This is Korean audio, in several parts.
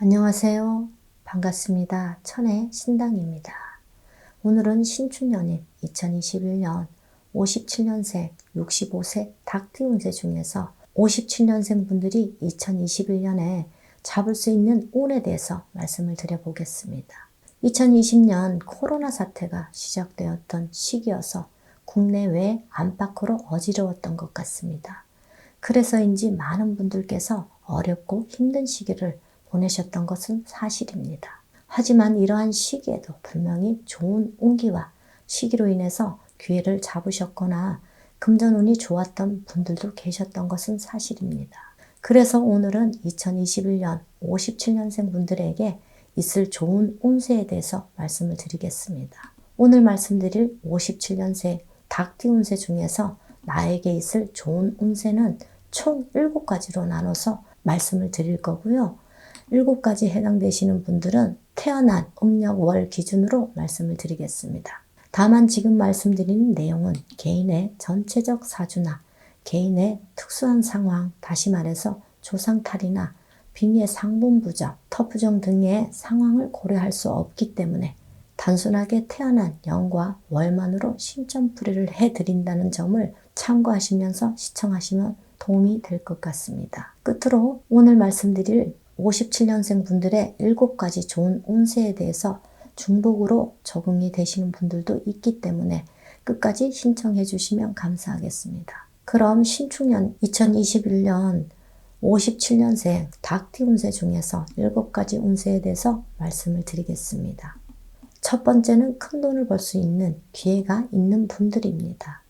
안녕하세요. 반갑습니다. 천의 신당입니다. 오늘은 신축년인 2021년 57년생, 65세 닭띠 운세 중에서 57년생 분들이 2021년에 잡을 수 있는 운에 대해서 말씀을 드려보겠습니다. 2020년 코로나 사태가 시작되었던 시기여서 국내외 안팎으로 어지러웠던 것 같습니다. 그래서인지 많은 분들께서 어렵고 힘든 시기를 보내셨던 것은 사실입니다. 하지만 이러한 시기에도 분명히 좋은 운기와 시기로 인해서 기회를 잡으셨거나 금전운이 좋았던 분들도 계셨던 것은 사실입니다. 그래서 오늘은 2021년 57년생 분들에게 있을 좋은 운세에 대해서 말씀을 드리겠습니다. 오늘 말씀드릴 57년생 닭띠 운세 중에서 나에게 있을 좋은 운세는 총 7가지로 나눠서 말씀을 드릴 거고요. 7가지 해당되시는 분들은 태어난 음력 월 기준으로 말씀을 드리겠습니다. 다만 지금 말씀드리는 내용은 개인의 전체적 사주나 개인의 특수한 상황, 다시 말해서 조상탈이나 빙의 상분부정, 터부정 등의 상황을 고려할 수 없기 때문에 단순하게 태어난 연과 월만으로 신점풀이를 해드린다는 점을 참고하시면서 시청하시면 도움이 될 것 같습니다. 끝으로 오늘 말씀드릴 57년생 분들의 7가지 좋은 운세에 대해서 중복으로 적응이 되시는 분들도 있기 때문에 끝까지 신청해 주시면 감사하겠습니다. 그럼 신축년 2021년 57년생 닭띠 운세 중에서 7가지 운세에 대해서 말씀을 드리겠습니다. 첫 번째는 큰 돈을 벌 수 있는 기회가 있는 분들입니다.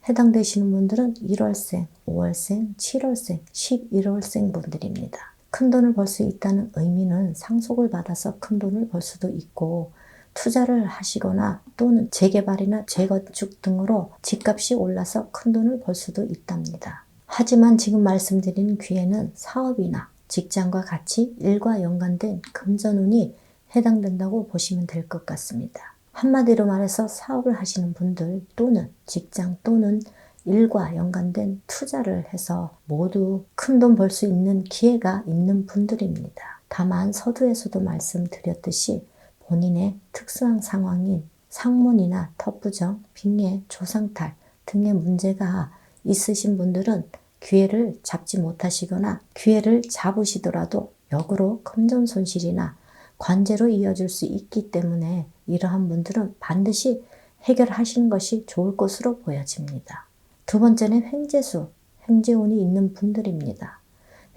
해당되시는 분들은 1월생, 5월생, 7월생, 11월생 분들입니다. 큰 돈을 벌 수 있다는 의미는 상속을 받아서 큰 돈을 벌 수도 있고 투자를 하시거나 또는 재개발이나 재건축 등으로 집값이 올라서 큰 돈을 벌 수도 있답니다. 하지만 지금 말씀드리는 기회는 사업이나 직장과 같이 일과 연관된 금전운이 해당된다고 보시면 될 것 같습니다. 한마디로 말해서 사업을 하시는 분들 또는 직장 또는 일과 연관된 투자를 해서 모두 큰 돈 벌 수 있는 기회가 있는 분들입니다. 다만 서두에서도 말씀드렸듯이 본인의 특수한 상황인 상문이나 터부정, 빙의, 조상탈 등의 문제가 있으신 분들은 기회를 잡지 못하시거나 기회를 잡으시더라도 역으로 금전 손실이나 관제로 이어질 수 있기 때문에 이러한 분들은 반드시 해결하시는 것이 좋을 것으로 보여집니다. 두 번째는 횡재수, 횡재운이 있는 분들입니다.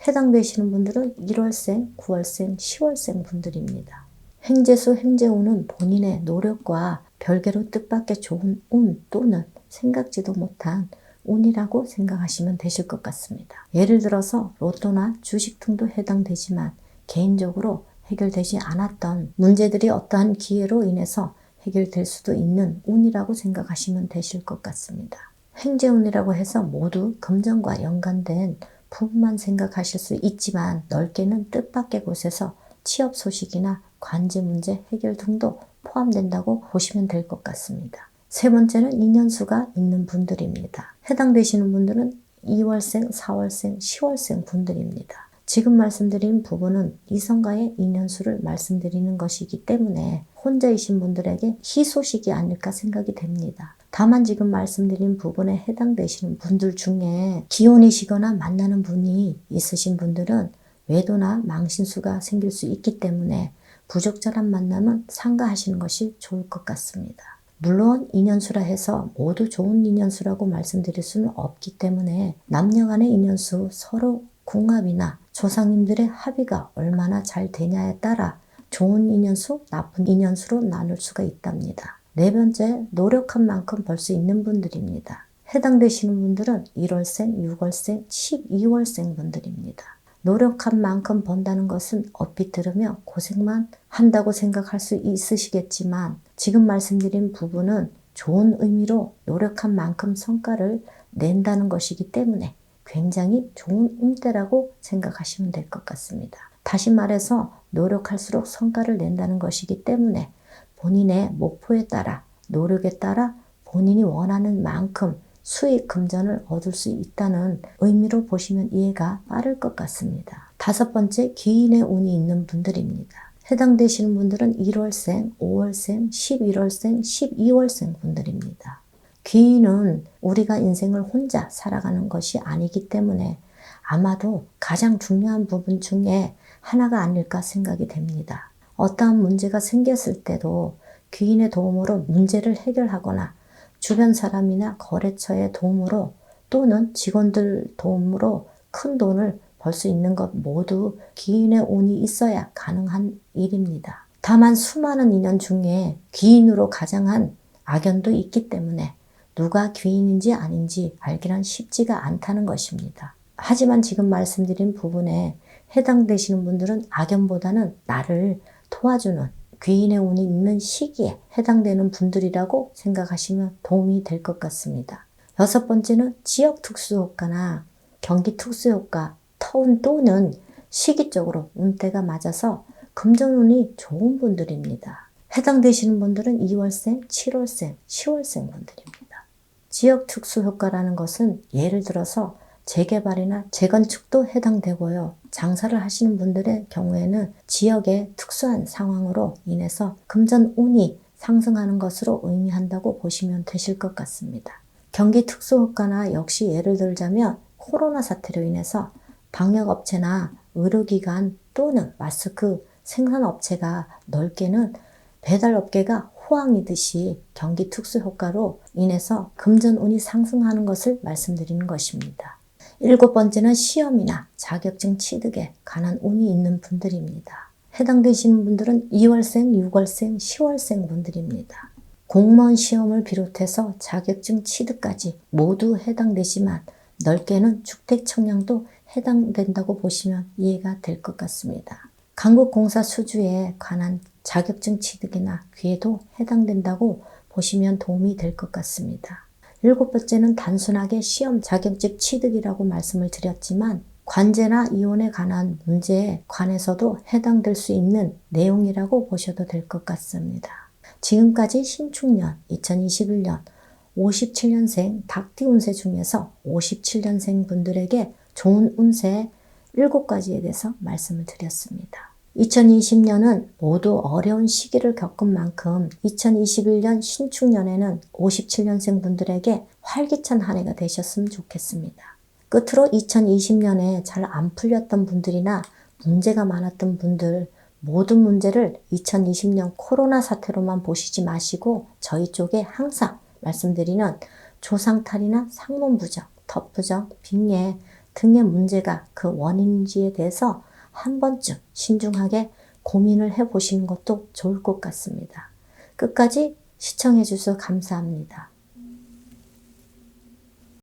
해당되시는 분들은 1월생, 9월생, 10월생 분들입니다. 횡재수, 횡재운은 본인의 노력과 별개로 뜻밖의 좋은 운 또는 생각지도 못한 운이라고 생각하시면 되실 것 같습니다. 예를 들어서 로또나 주식 등도 해당되지만 개인적으로 해결되지 않았던 문제들이 어떠한 기회로 인해서 해결될 수도 있는 운이라고 생각하시면 되실 것 같습니다. 횡재운이라고 해서 모두 금전과 연관된 부분만 생각하실 수 있지만 넓게는 뜻밖의 곳에서 취업 소식이나 관제 문제 해결 등도 포함된다고 보시면 될 것 같습니다. 세 번째는 인연수가 있는 분들입니다. 해당되시는 분들은 2월생, 4월생, 10월생 분들입니다. 지금 말씀드린 부분은 이성과의 인연수를 말씀드리는 것이기 때문에 혼자이신 분들에게 희소식이 아닐까 생각이 됩니다. 다만 지금 말씀드린 부분에 해당되시는 분들 중에 기혼이시거나 만나는 분이 있으신 분들은 외도나 망신수가 생길 수 있기 때문에 부적절한 만남은 삼가하시는 것이 좋을 것 같습니다. 물론 인연수라 해서 모두 좋은 인연수라고 말씀드릴 수는 없기 때문에 남녀 간의 인연수 서로 궁합이나 조상님들의 합의가 얼마나 잘 되냐에 따라 좋은 인연수, 나쁜 인연수로 나눌 수가 있답니다. 네 번째, 노력한 만큼 벌 수 있는 분들입니다. 해당되시는 분들은 1월생, 6월생, 12월생 분들입니다. 노력한 만큼 번다는 것은 얼핏 들으면 고생만 한다고 생각할 수 있으시겠지만 지금 말씀드린 부분은 좋은 의미로 노력한 만큼 성과를 낸다는 것이기 때문에 굉장히 좋은 운때라고 생각하시면 될 것 같습니다. 다시 말해서 노력할수록 성과를 낸다는 것이기 때문에 본인의 목표에 따라 노력에 따라 본인이 원하는 만큼 수익 금전을 얻을 수 있다는 의미로 보시면 이해가 빠를 것 같습니다. 다섯 번째, 귀인의 운이 있는 분들입니다. 해당되시는 분들은 1월생, 5월생, 11월생, 12월생 분들입니다. 귀인은 우리가 인생을 혼자 살아가는 것이 아니기 때문에 아마도 가장 중요한 부분 중에 하나가 아닐까 생각이 됩니다. 어떠한 문제가 생겼을 때도 귀인의 도움으로 문제를 해결하거나 주변 사람이나 거래처의 도움으로 또는 직원들 도움으로 큰 돈을 벌 수 있는 것 모두 귀인의 운이 있어야 가능한 일입니다. 다만 수많은 인연 중에 귀인으로 가장한 악연도 있기 때문에 누가 귀인인지 아닌지 알기란 쉽지가 않다는 것입니다. 하지만 지금 말씀드린 부분에 해당되시는 분들은 악연보다는 나를 도와주는 귀인의 운이 있는 시기에 해당되는 분들이라고 생각하시면 도움이 될 것 같습니다. 여섯 번째는 지역 특수효과나 경기 특수효과, 터운 또는 시기적으로 운때가 맞아서 금전운이 좋은 분들입니다. 해당되시는 분들은 2월생, 7월생, 10월생 분들입니다. 지역 특수효과라는 것은 예를 들어서 재개발이나 재건축도 해당되고요. 장사를 하시는 분들의 경우에는 지역의 특수한 상황으로 인해서 금전운이 상승하는 것으로 의미한다고 보시면 되실 것 같습니다. 경기 특수효과나 역시 예를 들자면 코로나 사태로 인해서 방역업체나 의료기관 또는 마스크 생산업체가 넓게는 배달업계가 호황이듯이 경기 특수효과로 인해서 금전운이 상승하는 것을 말씀드리는 것입니다. 일곱 번째는 시험이나 자격증 취득에 관한 운이 있는 분들입니다. 해당되시는 분들은 2월생, 6월생, 10월생 분들입니다. 공무원 시험을 비롯해서 자격증 취득까지 모두 해당되지만 넓게는 주택청량도 해당된다고 보시면 이해가 될 것 같습니다. 강국공사 수주에 관한 자격증 취득이나 기회도 해당된다고 보시면 도움이 될 것 같습니다. 일곱 번째는 단순하게 시험 자격증 취득이라고 말씀을 드렸지만 관제나 이혼에 관한 문제에 관해서도 해당될 수 있는 내용이라고 보셔도 될 것 같습니다. 지금까지 신축년 2021년 57년생 닭띠 운세 중에서 57년생 분들에게 좋은 운세 7가지에 대해서 말씀을 드렸습니다. 2020년은 모두 어려운 시기를 겪은 만큼 2021년 신축년에는 57년생 분들에게 활기찬 한 해가 되셨으면 좋겠습니다. 끝으로 2020년에 잘 안 풀렸던 분들이나 문제가 많았던 분들 모든 문제를 2020년 코로나 사태로만 보시지 마시고 저희 쪽에 항상 말씀드리는 조상탈이나 상문부정, 덧부정, 빙예 등의 문제가 그 원인인지에 대해서 한 번쯤 신중하게 고민을 해보시는 것도 좋을 것 같습니다. 끝까지 시청해 주셔서 감사합니다.